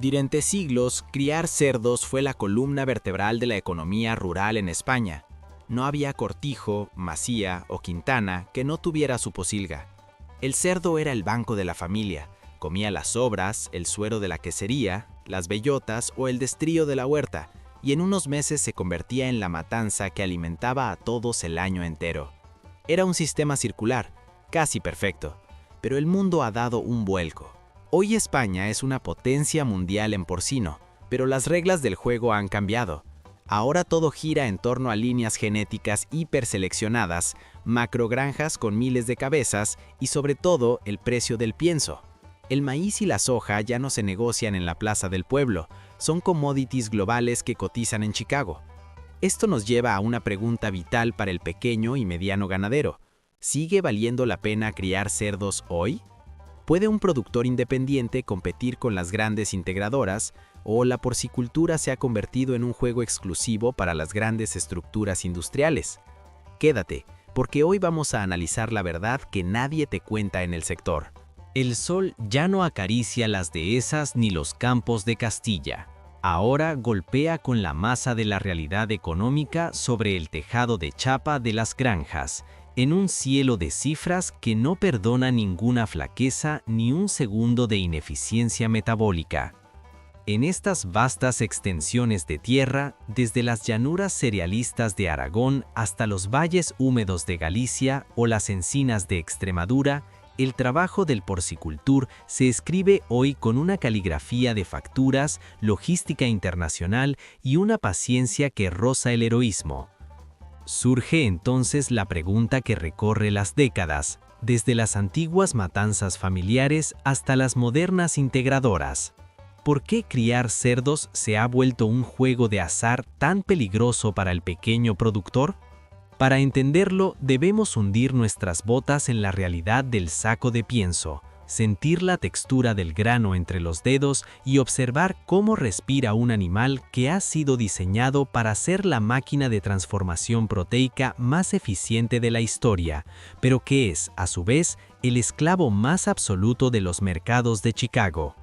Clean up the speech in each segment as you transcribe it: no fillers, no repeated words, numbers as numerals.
Durante siglos, criar cerdos fue la columna vertebral de la economía rural en España. No había cortijo, masía o quintana que no tuviera su posilga. El cerdo era el banco de la familia, comía las sobras, el suero de la quesería, las bellotas o el destrío de la huerta, y en unos meses se convertía en la matanza que alimentaba a todos el año entero. Era un sistema circular, casi perfecto, pero el mundo ha dado un vuelco. Hoy España es una potencia mundial en porcino, pero las reglas del juego han cambiado. Ahora todo gira en torno a líneas genéticas hiperseleccionadas, macrogranjas con miles de cabezas y sobre todo el precio del pienso. El maíz y la soja ya no se negocian en la plaza del pueblo, son commodities globales que cotizan en Chicago. Esto nos lleva a una pregunta vital para el pequeño y mediano ganadero. ¿Sigue valiendo la pena criar cerdos hoy? ¿Puede un productor independiente competir con las grandes integradoras o la porcicultura se ha convertido en un juego exclusivo para las grandes estructuras industriales? Quédate, porque hoy vamos a analizar la verdad que nadie te cuenta en el sector. El sol ya no acaricia las dehesas ni los campos de Castilla. Ahora golpea con la masa de la realidad económica sobre el tejado de chapa de las granjas, en un cielo de cifras que no perdona ninguna flaqueza ni un segundo de ineficiencia metabólica. En estas vastas extensiones de tierra, desde las llanuras cerealistas de Aragón hasta los valles húmedos de Galicia o las encinas de Extremadura, el trabajo del porcicultor se escribe hoy con una caligrafía de facturas, logística internacional y una paciencia que roza el heroísmo. Surge entonces la pregunta que recorre las décadas, desde las antiguas matanzas familiares hasta las modernas integradoras. ¿Por qué criar cerdos se ha vuelto un juego de azar tan peligroso para el pequeño productor? Para entenderlo, debemos hundir nuestras botas en la realidad del saco de pienso, sentir la textura del grano entre los dedos y observar cómo respira un animal que ha sido diseñado para ser la máquina de transformación proteica más eficiente de la historia, pero que es, a su vez, el esclavo más absoluto de los mercados de Chicago.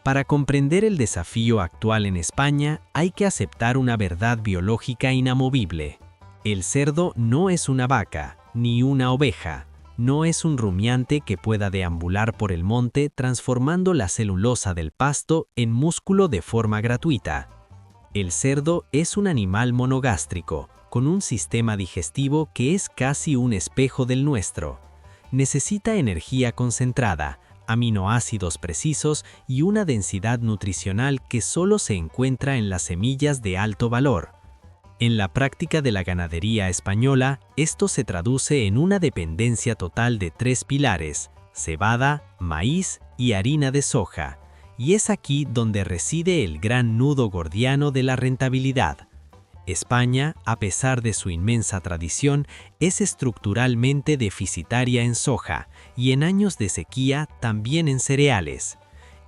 Para comprender el desafío actual en España, hay que aceptar una verdad biológica inamovible. El cerdo no es una vaca, ni una oveja. No es un rumiante que pueda deambular por el monte transformando la celulosa del pasto en músculo de forma gratuita. El cerdo es un animal monogástrico, con un sistema digestivo que es casi un espejo del nuestro. Necesita energía concentrada, aminoácidos precisos y una densidad nutricional que solo se encuentra en las semillas de alto valor. En la práctica de la ganadería española, esto se traduce en una dependencia total de 3 pilares: cebada, maíz y harina de soja. Y es aquí donde reside el gran nudo gordiano de la rentabilidad. España, a pesar de su inmensa tradición, es estructuralmente deficitaria en soja y en años de sequía también en cereales.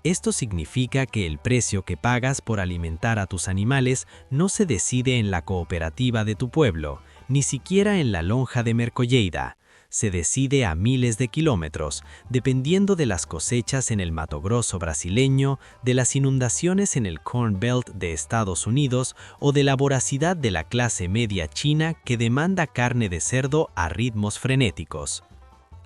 Esto significa que el precio que pagas por alimentar a tus animales no se decide en la cooperativa de tu pueblo, ni siquiera en la lonja de Mercolleida. Se decide a miles de kilómetros, dependiendo de las cosechas en el Mato Grosso brasileño, de las inundaciones en el Corn Belt de Estados Unidos o de la voracidad de la clase media china que demanda carne de cerdo a ritmos frenéticos.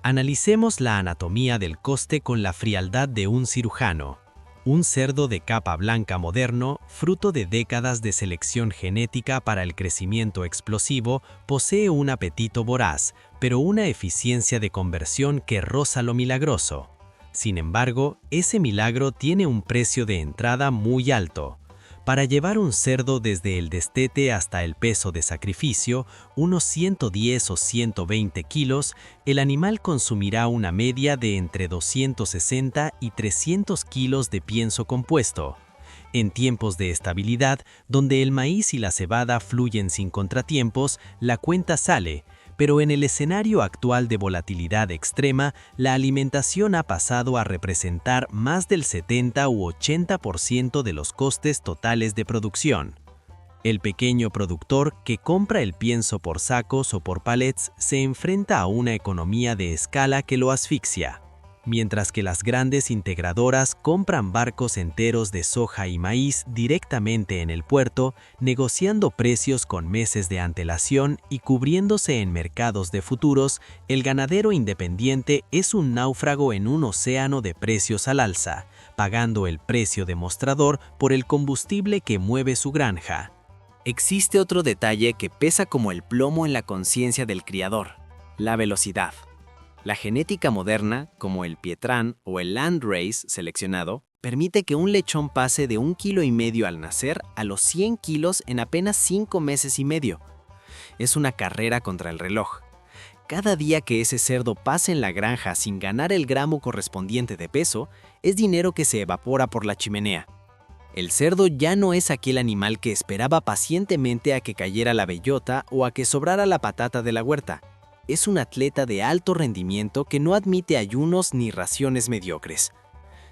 Analicemos la anatomía del coste con la frialdad de un cirujano. Un cerdo de capa blanca moderno, fruto de décadas de selección genética para el crecimiento explosivo, posee un apetito voraz, pero una eficiencia de conversión que roza lo milagroso. Sin embargo, ese milagro tiene un precio de entrada muy alto. Para llevar un cerdo desde el destete hasta el peso de sacrificio, unos 110 o 120 kilos, el animal consumirá una media de entre 260 y 300 kilos de pienso compuesto. En tiempos de estabilidad, donde el maíz y la cebada fluyen sin contratiempos, la cuenta sale, pero en el escenario actual de volatilidad extrema, la alimentación ha pasado a representar más del 70 u 80% de los costes totales de producción. El pequeño productor que compra el pienso por sacos o por palets se enfrenta a una economía de escala que lo asfixia. mientras que las grandes integradoras compran barcos enteros de soja y maíz directamente en el puerto, negociando precios con meses de antelación y cubriéndose en mercados de futuros. El ganadero independiente es un náufrago en un océano de precios al alza, pagando el precio de mostrador por el combustible que mueve su granja. Existe otro detalle que pesa como el plomo en la conciencia del criador: la velocidad. La genética moderna, como el Pietrán o el Landrace seleccionado, permite que un lechón pase de 1,5 kilos al nacer a los 100 kilos en apenas 5 meses y medio. Es una carrera contra el reloj. Cada día que ese cerdo pase en la granja sin ganar el gramo correspondiente de peso, es dinero que se evapora por la chimenea. El cerdo ya no es aquel animal que esperaba pacientemente a que cayera la bellota o a que sobrara la patata de la huerta. Es un atleta de alto rendimiento que no admite ayunos ni raciones mediocres.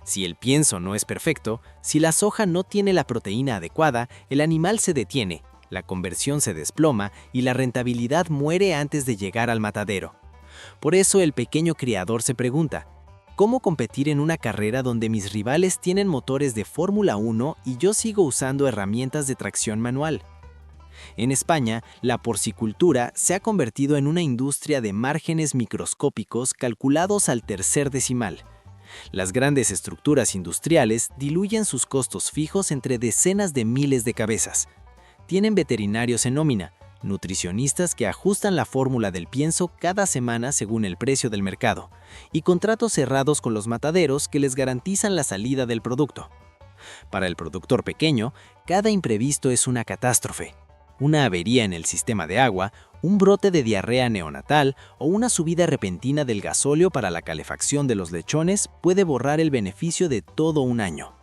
Si el pienso no es perfecto, si la soja no tiene la proteína adecuada, el animal se detiene, la conversión se desploma y la rentabilidad muere antes de llegar al matadero. Por eso el pequeño criador se pregunta: ¿cómo competir en una carrera donde mis rivales tienen motores de Fórmula 1 y yo sigo usando herramientas de tracción manual? En España, la porcicultura se ha convertido en una industria de márgenes microscópicos calculados al tercer decimal. Las grandes estructuras industriales diluyen sus costos fijos entre decenas de miles de cabezas. Tienen veterinarios en nómina, nutricionistas que ajustan la fórmula del pienso cada semana según el precio del mercado, y contratos cerrados con los mataderos que les garantizan la salida del producto. Para el productor pequeño, cada imprevisto es una catástrofe. Una avería en el sistema de agua, un brote de diarrea neonatal o una subida repentina del gasóleo para la calefacción de los lechones puede borrar el beneficio de todo un año.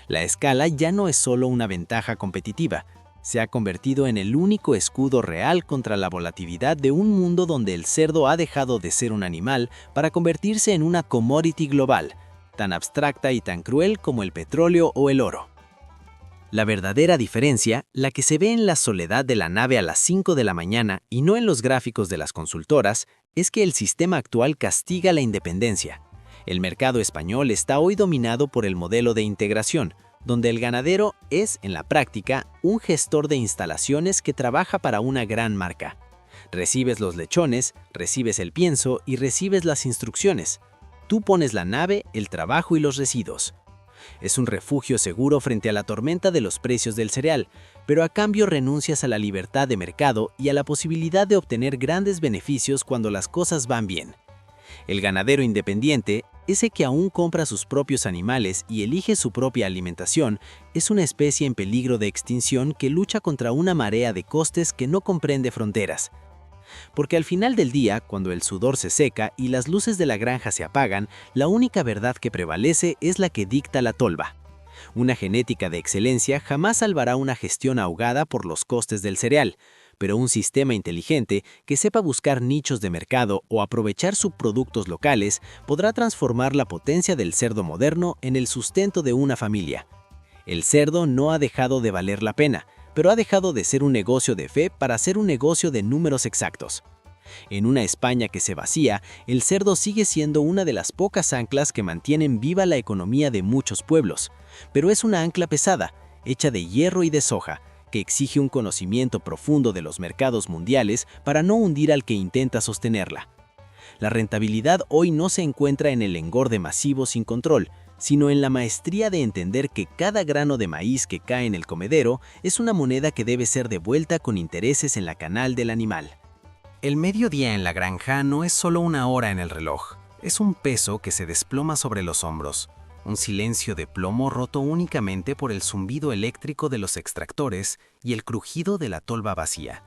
La escala ya no es solo una ventaja competitiva, se ha convertido en el único escudo real contra la volatilidad de un mundo donde el cerdo ha dejado de ser un animal para convertirse en una commodity global, tan abstracta y tan cruel como el petróleo o el oro. La verdadera diferencia, la que se ve en la soledad de la nave a las 5 de la mañana y no en los gráficos de las consultoras, es que el sistema actual castiga la independencia. El mercado español está hoy dominado por el modelo de integración, donde el ganadero es, en la práctica, un gestor de instalaciones que trabaja para una gran marca. Recibes los lechones, recibes el pienso y recibes las instrucciones. Tú pones la nave, el trabajo y los residuos. Es un refugio seguro frente a la tormenta de los precios del cereal, pero a cambio renuncias a la libertad de mercado y a la posibilidad de obtener grandes beneficios cuando las cosas van bien. El ganadero independiente, ese que aún compra sus propios animales y elige su propia alimentación, es una especie en peligro de extinción que lucha contra una marea de costes que no comprende fronteras. Porque al final del día, cuando el sudor se seca y las luces de la granja se apagan, la única verdad que prevalece es la que dicta la tolva. Una genética de excelencia jamás salvará una gestión ahogada por los costes del cereal, pero un sistema inteligente que sepa buscar nichos de mercado o aprovechar subproductos locales podrá transformar la potencia del cerdo moderno en el sustento de una familia. El cerdo no ha dejado de valer la pena, pero ha dejado de ser un negocio de fe para ser un negocio de números exactos. En una España que se vacía, el cerdo sigue siendo una de las pocas anclas que mantienen viva la economía de muchos pueblos, pero es una ancla pesada, hecha de hierro y de soja, que exige un conocimiento profundo de los mercados mundiales para no hundir al que intenta sostenerla. La rentabilidad hoy no se encuentra en el engorde masivo sin control, sino en la maestría de entender que cada grano de maíz que cae en el comedero es una moneda que debe ser devuelta con intereses en la canal del animal. El mediodía en la granja no es solo una hora en el reloj, es un peso que se desploma sobre los hombros, un silencio de plomo roto únicamente por el zumbido eléctrico de los extractores y el crujido de la tolva vacía.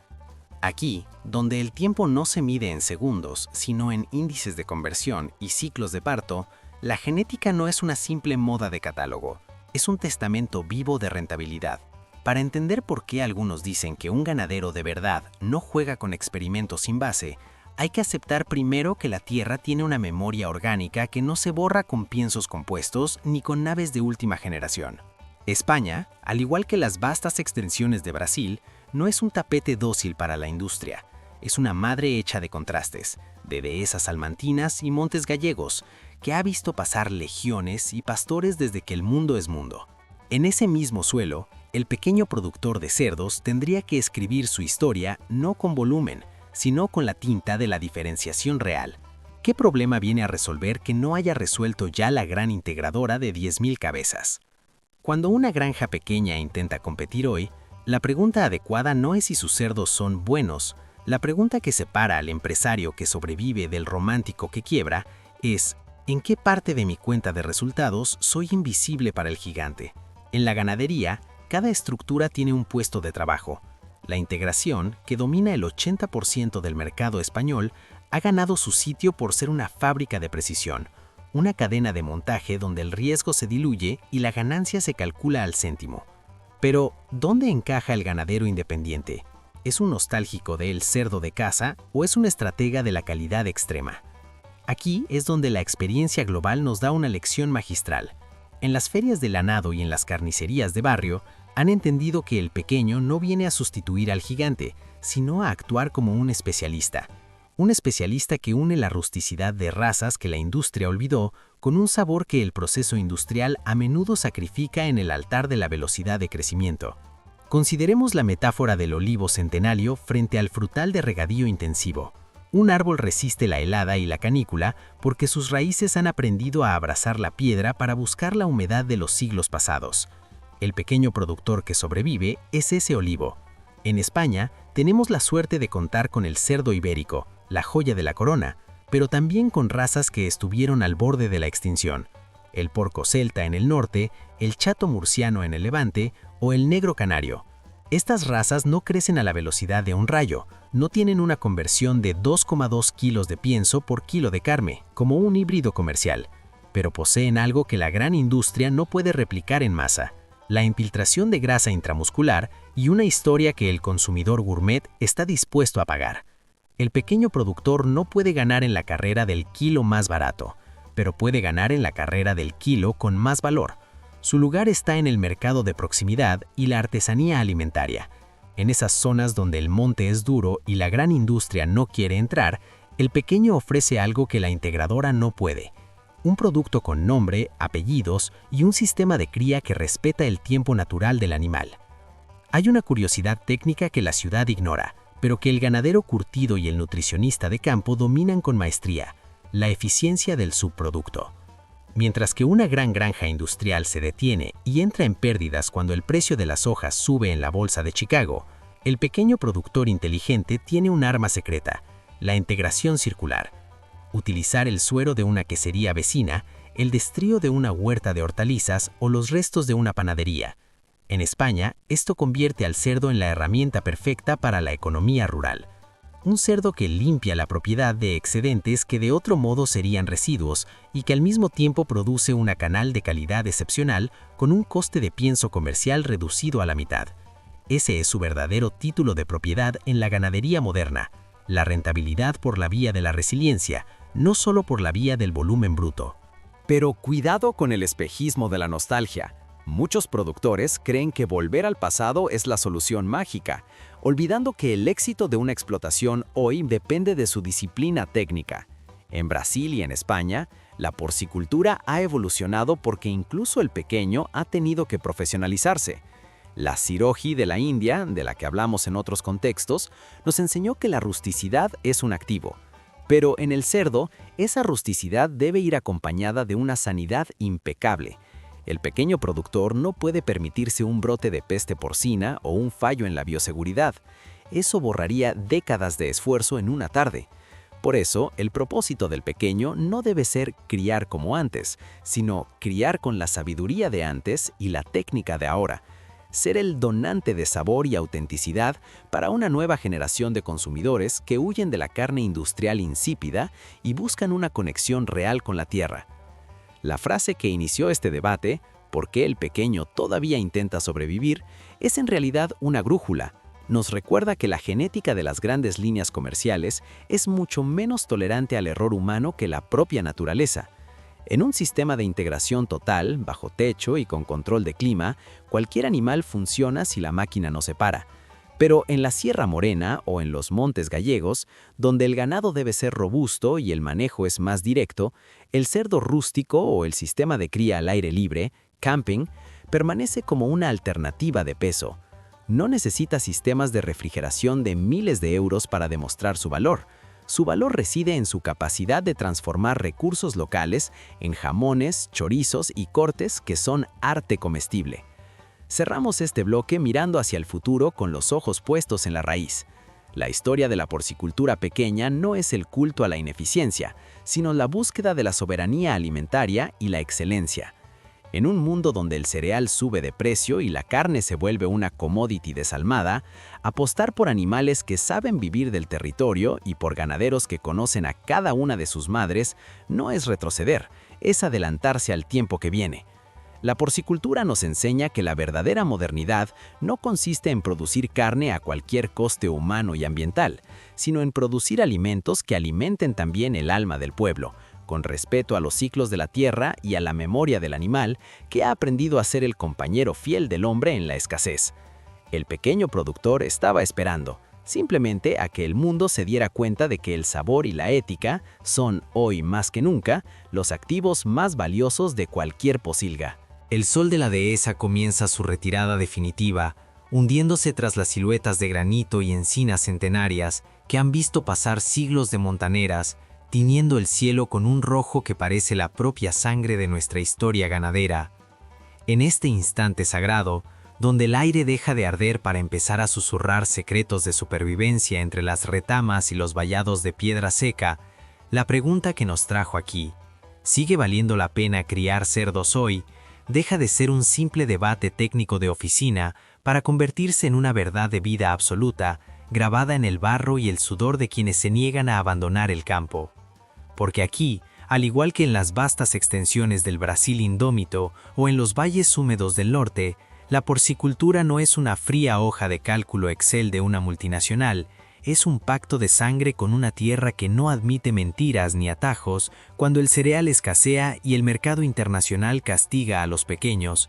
Aquí, donde el tiempo no se mide en segundos, sino en índices de conversión y ciclos de parto, la genética no es una simple moda de catálogo, es un testamento vivo de rentabilidad. Para entender por qué algunos dicen que un ganadero de verdad no juega con experimentos sin base, hay que aceptar primero que la Tierra tiene una memoria orgánica que no se borra con piensos compuestos ni con naves de última generación. España, al igual que las vastas extensiones de Brasil, no es un tapete dócil para la industria, es una madre hecha de contrastes, de dehesas salmantinas y montes gallegos, que ha visto pasar legiones y pastores desde que el mundo es mundo. En ese mismo suelo, el pequeño productor de cerdos tendría que escribir su historia no con volumen, sino con la tinta de la diferenciación real. ¿Qué problema viene a resolver que no haya resuelto ya la gran integradora de 10.000 cabezas? Cuando una granja pequeña intenta competir hoy, la pregunta adecuada no es si sus cerdos son buenos. La pregunta que separa al empresario que sobrevive del romántico que quiebra es: ¿en qué parte de mi cuenta de resultados soy invisible para el gigante? En la ganadería, cada estructura tiene un puesto de trabajo. La integración, que domina el 80% del mercado español, ha ganado su sitio por ser una fábrica de precisión, una cadena de montaje donde el riesgo se diluye y la ganancia se calcula al céntimo. Pero, ¿dónde encaja el ganadero independiente? ¿Es un nostálgico del cerdo de casa o es un estratega de la calidad extrema? Aquí es donde la experiencia global nos da una lección magistral. En las ferias de ganado y en las carnicerías de barrio, han entendido que el pequeño no viene a sustituir al gigante, sino a actuar como un especialista. Un especialista que une la rusticidad de razas que la industria olvidó con un sabor que el proceso industrial a menudo sacrifica en el altar de la velocidad de crecimiento. Consideremos la metáfora del olivo centenario frente al frutal de regadío intensivo. Un árbol resiste la helada y la canícula porque sus raíces han aprendido a abrazar la piedra para buscar la humedad de los siglos pasados. El pequeño productor que sobrevive es ese olivo. En España, tenemos la suerte de contar con el cerdo ibérico, la joya de la corona, pero también con razas que estuvieron al borde de la extinción. El porco celta en el norte, el chato murciano en el levante o el negro canario. Estas razas no crecen a la velocidad de un rayo, no tienen una conversión de 2,2 kilos de pienso por kilo de carne, como un híbrido comercial, pero poseen algo que la gran industria no puede replicar en masa: la infiltración de grasa intramuscular y una historia que el consumidor gourmet está dispuesto a pagar. El pequeño productor no puede ganar en la carrera del kilo más barato, pero puede ganar en la carrera del kilo con más valor. Su lugar está en el mercado de proximidad y la artesanía alimentaria. En esas zonas donde el monte es duro y la gran industria no quiere entrar, el pequeño ofrece algo que la integradora no puede: un producto con nombre, apellidos y un sistema de cría que respeta el tiempo natural del animal. Hay una curiosidad técnica que la ciudad ignora, pero que el ganadero curtido y el nutricionista de campo dominan con maestría: la eficiencia del subproducto. Mientras que una gran granja industrial se detiene y entra en pérdidas cuando el precio de las hojas sube en la bolsa de Chicago, el pequeño productor inteligente tiene un arma secreta: la integración circular. Utilizar el suero de una quesería vecina, el destrío de una huerta de hortalizas o los restos de una panadería. En España, esto convierte al cerdo en la herramienta perfecta para la economía rural. Un cerdo que limpia la propiedad de excedentes que de otro modo serían residuos y que al mismo tiempo produce una canal de calidad excepcional con un coste de pienso comercial reducido a la mitad. Ese es su verdadero título de propiedad en la ganadería moderna: la rentabilidad por la vía de la resiliencia, no solo por la vía del volumen bruto. Pero cuidado con el espejismo de la nostalgia. Muchos productores creen que volver al pasado es la solución mágica, olvidando que el éxito de una explotación hoy depende de su disciplina técnica. En Brasil y en España, la porcicultura ha evolucionado porque incluso el pequeño ha tenido que profesionalizarse. La Siroji de la India, de la que hablamos en otros contextos, nos enseñó que la rusticidad es un activo. Pero en el cerdo, esa rusticidad debe ir acompañada de una sanidad impecable. El pequeño productor no puede permitirse un brote de peste porcina o un fallo en la bioseguridad. Eso borraría décadas de esfuerzo en una tarde. Por eso, el propósito del pequeño no debe ser criar como antes, sino criar con la sabiduría de antes y la técnica de ahora. Ser el donante de sabor y autenticidad para una nueva generación de consumidores que huyen de la carne industrial insípida y buscan una conexión real con la tierra. La frase que inició este debate, ¿por qué el pequeño todavía intenta sobrevivir?, es en realidad una brújula. Nos recuerda que la genética de las grandes líneas comerciales es mucho menos tolerante al error humano que la propia naturaleza. En un sistema de integración total, bajo techo y con control de clima, cualquier animal funciona si la máquina no se para. Pero en la Sierra Morena o en los Montes Gallegos, donde el ganado debe ser robusto y el manejo es más directo, el cerdo rústico o el sistema de cría al aire libre, camping, permanece como una alternativa de peso. No necesita sistemas de refrigeración de miles de euros para demostrar su valor. Su valor reside en su capacidad de transformar recursos locales en jamones, chorizos y cortes que son arte comestible. Cerramos este bloque mirando hacia el futuro con los ojos puestos en la raíz. La historia de la porcicultura pequeña no es el culto a la ineficiencia, sino la búsqueda de la soberanía alimentaria y la excelencia. En un mundo donde el cereal sube de precio y la carne se vuelve una commodity desalmada, apostar por animales que saben vivir del territorio y por ganaderos que conocen a cada una de sus madres no es retroceder, es adelantarse al tiempo que viene. La porcicultura nos enseña que la verdadera modernidad no consiste en producir carne a cualquier coste humano y ambiental, sino en producir alimentos que alimenten también el alma del pueblo, con respeto a los ciclos de la tierra y a la memoria del animal que ha aprendido a ser el compañero fiel del hombre en la escasez. El pequeño productor estaba esperando, simplemente a que el mundo se diera cuenta de que el sabor y la ética son, hoy más que nunca, los activos más valiosos de cualquier pocilga. El sol de la dehesa comienza su retirada definitiva, hundiéndose tras las siluetas de granito y encinas centenarias que han visto pasar siglos de montaneras, tiñendo el cielo con un rojo que parece la propia sangre de nuestra historia ganadera. En este instante sagrado, donde el aire deja de arder para empezar a susurrar secretos de supervivencia entre las retamas y los vallados de piedra seca, la pregunta que nos trajo aquí, ¿sigue valiendo la pena criar cerdos hoy?, deja de ser un simple debate técnico de oficina para convertirse en una verdad de vida absoluta, grabada en el barro y el sudor de quienes se niegan a abandonar el campo. Porque aquí, al igual que en las vastas extensiones del Brasil indómito o en los valles húmedos del norte, la porcicultura no es una fría hoja de cálculo Excel de una multinacional, es un pacto de sangre con una tierra que no admite mentiras ni atajos cuando el cereal escasea y el mercado internacional castiga a los pequeños.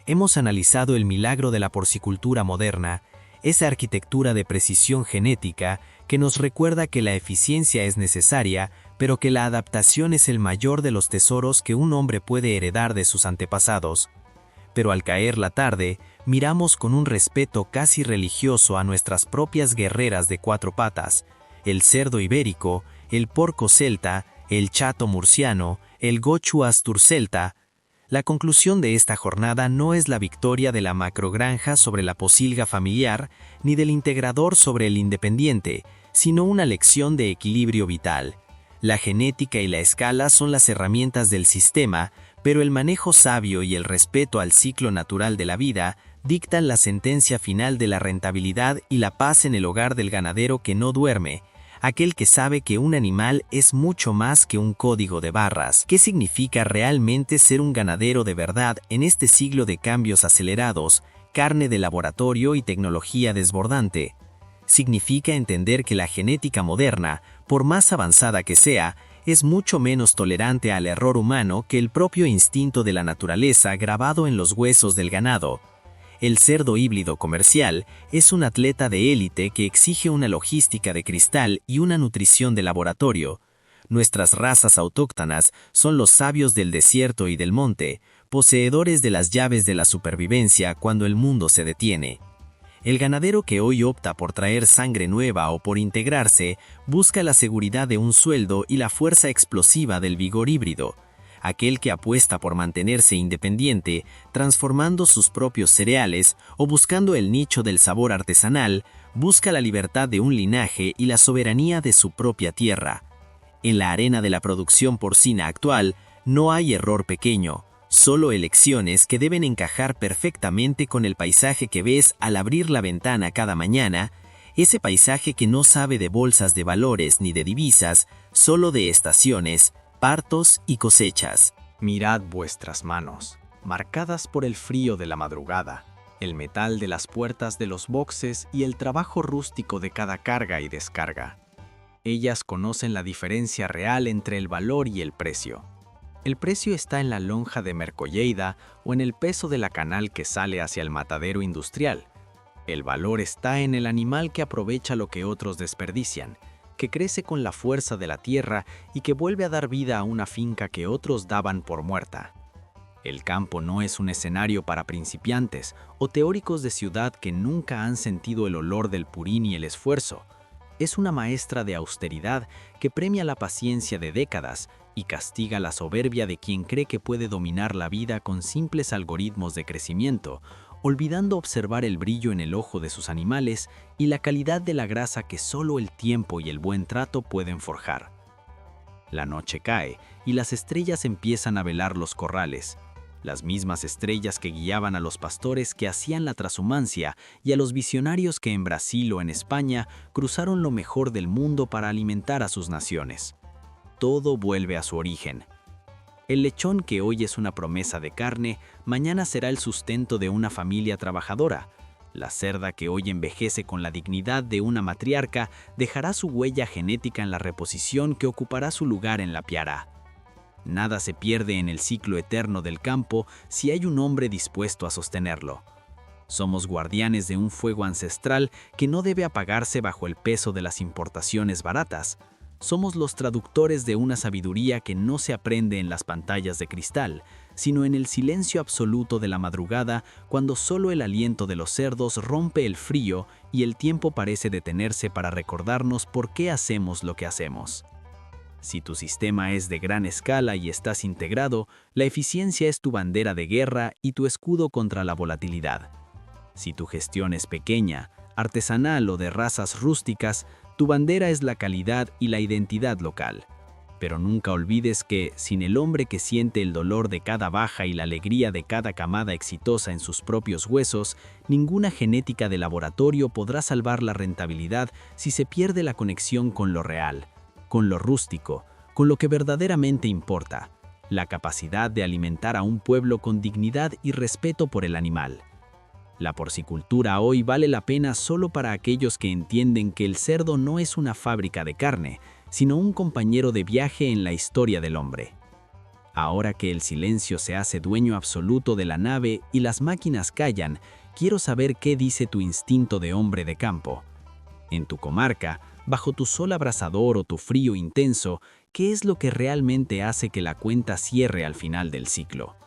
Hemos analizado el milagro de la porcicultura moderna, esa arquitectura de precisión genética que nos recuerda que la eficiencia es necesaria, pero que la adaptación es el mayor de los tesoros que un hombre puede heredar de sus antepasados. Pero al caer la tarde, miramos con un respeto casi religioso a nuestras propias guerreras de cuatro patas, el cerdo ibérico, el porco celta, el chato murciano, el gochu astur-celta. La conclusión de esta jornada no es la victoria de la macrogranja sobre la pocilga familiar, ni del integrador sobre el independiente, sino una lección de equilibrio vital. La genética y la escala son las herramientas del sistema, pero el manejo sabio y el respeto al ciclo natural de la vida dictan la sentencia final de la rentabilidad y la paz en el hogar del ganadero que no duerme, aquel que sabe que un animal es mucho más que un código de barras. ¿Qué significa realmente ser un ganadero de verdad en este siglo de cambios acelerados, carne de laboratorio y tecnología desbordante? Significa entender que la genética moderna, por más avanzada que sea, es mucho menos tolerante al error humano que el propio instinto de la naturaleza grabado en los huesos del ganado. El cerdo híbrido comercial es un atleta de élite que exige una logística de cristal y una nutrición de laboratorio. Nuestras razas autóctonas son los sabios del desierto y del monte, poseedores de las llaves de la supervivencia cuando el mundo se detiene. El ganadero que hoy opta por traer sangre nueva o por integrarse busca la seguridad de un sueldo y la fuerza explosiva del vigor híbrido. Aquel que apuesta por mantenerse independiente, transformando sus propios cereales o buscando el nicho del sabor artesanal, busca la libertad de un linaje y la soberanía de su propia tierra. En la arena de la producción porcina actual no hay error pequeño, solo elecciones que deben encajar perfectamente con el paisaje que ves al abrir la ventana cada mañana, ese paisaje que no sabe de bolsas de valores ni de divisas, solo de estaciones, partos y cosechas. Mirad vuestras manos, marcadas por el frío de la madrugada, el metal de las puertas de los boxes y el trabajo rústico de cada carga y descarga. Ellas conocen la diferencia real entre el valor y el precio. El precio está en la lonja de Mercolleida o en el peso de la canal que sale hacia el matadero industrial. El valor está en el animal que aprovecha lo que otros desperdician, que crece con la fuerza de la tierra y que vuelve a dar vida a una finca que otros daban por muerta. El campo no es un escenario para principiantes o teóricos de ciudad que nunca han sentido el olor del purín y el esfuerzo. Es una maestra de austeridad que premia la paciencia de décadas y castiga la soberbia de quien cree que puede dominar la vida con simples algoritmos de crecimiento, olvidando observar el brillo en el ojo de sus animales y la calidad de la grasa que solo el tiempo y el buen trato pueden forjar. La noche cae y las estrellas empiezan a velar los corrales, las mismas estrellas que guiaban a los pastores que hacían la trashumancia y a los visionarios que en Brasil o en España cruzaron lo mejor del mundo para alimentar a sus naciones. Todo vuelve a su origen. El lechón que hoy es una promesa de carne, mañana será el sustento de una familia trabajadora. La cerda que hoy envejece con la dignidad de una matriarca dejará su huella genética en la reposición que ocupará su lugar en la piara. Nada se pierde en el ciclo eterno del campo si hay un hombre dispuesto a sostenerlo. Somos guardianes de un fuego ancestral que no debe apagarse bajo el peso de las importaciones baratas. Somos los traductores de una sabiduría que no se aprende en las pantallas de cristal, sino en el silencio absoluto de la madrugada, cuando solo el aliento de los cerdos rompe el frío y el tiempo parece detenerse para recordarnos por qué hacemos lo que hacemos. Si tu sistema es de gran escala y estás integrado, la eficiencia es tu bandera de guerra y tu escudo contra la volatilidad. Si tu gestión es pequeña, artesanal o de razas rústicas, tu bandera es la calidad y la identidad local. Pero nunca olvides que, sin el hombre que siente el dolor de cada baja y la alegría de cada camada exitosa en sus propios huesos, ninguna genética de laboratorio podrá salvar la rentabilidad si se pierde la conexión con lo real, con lo rústico, con lo que verdaderamente importa, la capacidad de alimentar a un pueblo con dignidad y respeto por el animal. La porcicultura hoy vale la pena solo para aquellos que entienden que el cerdo no es una fábrica de carne, sino un compañero de viaje en la historia del hombre. Ahora que el silencio se hace dueño absoluto de la nave y las máquinas callan, quiero saber qué dice tu instinto de hombre de campo. En tu comarca, bajo tu sol abrasador o tu frío intenso, ¿qué es lo que realmente hace que la cuenta cierre al final del ciclo?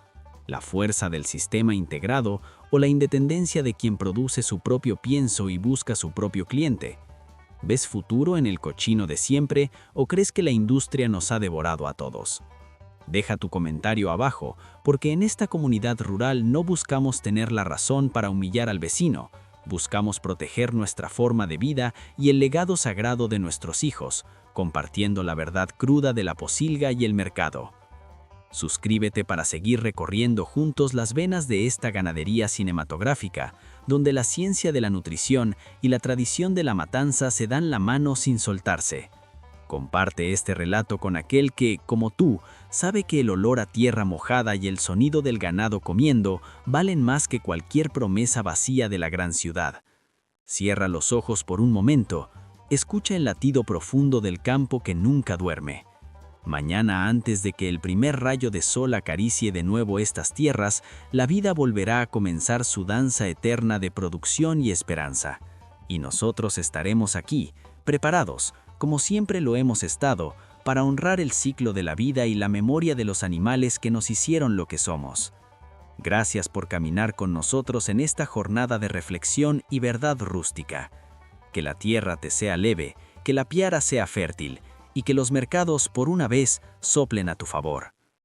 ¿La fuerza del sistema integrado o la independencia de quien produce su propio pienso y busca su propio cliente? ¿Ves futuro en el cochino de siempre o crees que la industria nos ha devorado a todos? Deja tu comentario abajo, porque en esta comunidad rural no buscamos tener la razón para humillar al vecino. Buscamos proteger nuestra forma de vida y el legado sagrado de nuestros hijos, compartiendo la verdad cruda de la posilga y el mercado. Suscríbete para seguir recorriendo juntos las venas de esta ganadería cinematográfica, donde la ciencia de la nutrición y la tradición de la matanza se dan la mano sin soltarse. Comparte este relato con aquel que, como tú, sabe que el olor a tierra mojada y el sonido del ganado comiendo valen más que cualquier promesa vacía de la gran ciudad. Cierra los ojos por un momento, escucha el latido profundo del campo que nunca duerme. Mañana, antes de que el primer rayo de sol acaricie de nuevo estas tierras, la vida volverá a comenzar su danza eterna de producción y esperanza. Y nosotros estaremos aquí, preparados, como siempre lo hemos estado, para honrar el ciclo de la vida y la memoria de los animales que nos hicieron lo que somos. Gracias por caminar con nosotros en esta jornada de reflexión y verdad rústica. Que la tierra te sea leve, que la piara sea fértil, y que los mercados por una vez soplen a tu favor.